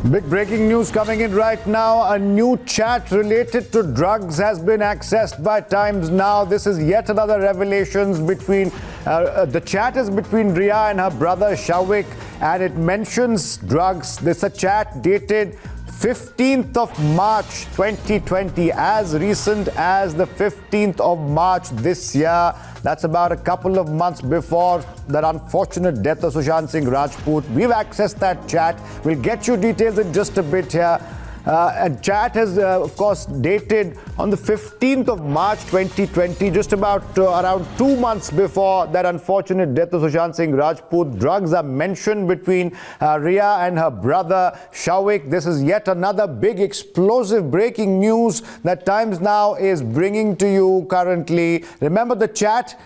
Big breaking news coming in right now. A new chat related to drugs has been accessed by Times Now. This is yet another revelations between the chat is between Rhea and her brother Showik, and it mentions drugs. This is a chat dated 15th of March 2020, as recent as the 15th of March this year. That's about a couple of months before that unfortunate death of Sushant Singh Rajput. We've accessed that chat. We'll get you details in just a bit here. And chat has, of course, dated on the 15th of March 2020, just about around 2 months before that unfortunate death of Sushant Singh Rajput. Drugs are mentioned between Rhea and her brother Showik. This is yet another big explosive breaking news that Times Now is bringing to you currently. Remember, the chat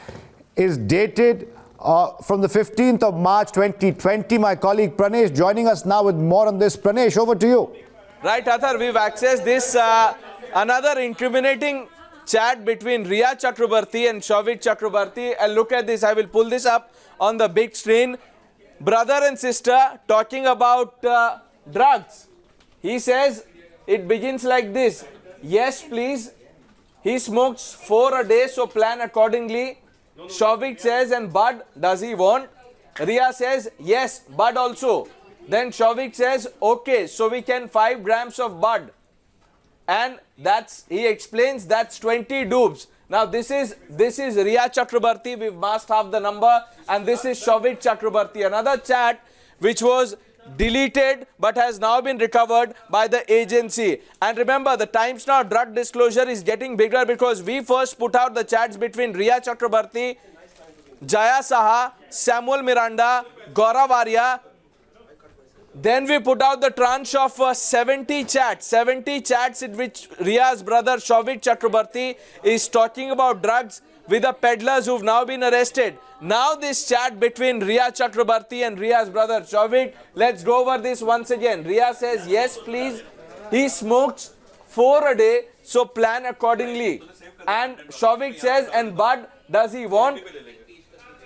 is dated from the 15th of March 2020. My colleague Pranesh joining us now with more on this. Pranesh, over to you. Right, Athar, we've accessed this another incriminating chat between Rhea Chakraborty and Showik Chakraborty. And look at this, I will pull this up on the big screen. Brother and sister talking about drugs. He says, it begins like this: yes, please. He smokes 4 a day, so plan accordingly. Showik says, and bud, does he want? Rhea says, yes, bud also. Then Showik says, okay, so we can 5 grams of bud. And he explains that's 20 dupes. Now this is Rhea Chakraborty. We've masked half the number. And this is Showik Chakraborty. Another chat which was deleted but has now been recovered by the agency. And remember, the Times Now drug disclosure is getting bigger because we first put out the chats between Rhea Chakraborty, Jaya Saha, Samuel Miranda, Gaurav Arya. Then we put out the tranche of 70 chats in which Rhea's brother Showik Chakraborty is talking about drugs with the peddlers who've now been arrested. Now this chat between Rhea Chakraborty and Rhea's brother Showik, let's go over this once again. Rhea says, yes, please. He smokes 4 a day, so plan accordingly. And Showik says, and bud, does he want?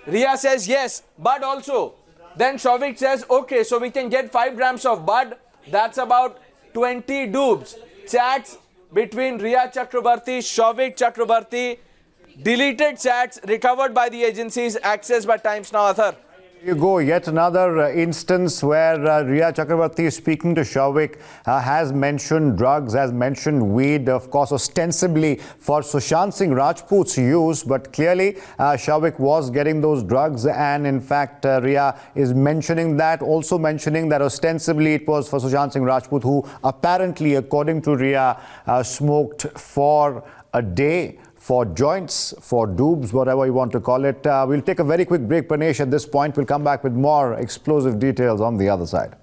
Rhea says, yes, bud also. Then Showik says, okay, so we can get 5 grams of bud. That's about 20 dupes. Chats between Rhea Chakraborty, Showik Chakraborty, deleted chats recovered by the agencies, accessed by Times Now. Athar. Here you go, yet another instance where Rhea Chakraborty is speaking to Showik, has mentioned drugs, has mentioned weed, of course, ostensibly for Sushant Singh Rajput's use, but clearly Showik was getting those drugs, and in fact Rhea is mentioning that, also mentioning that ostensibly it was for Sushant Singh Rajput, who apparently, according to Rhea, smoked for a day, for joints, for dupes, whatever you want to call it. We'll take a very quick break, Pranesh, at this point. We'll come back with more explosive details on the other side.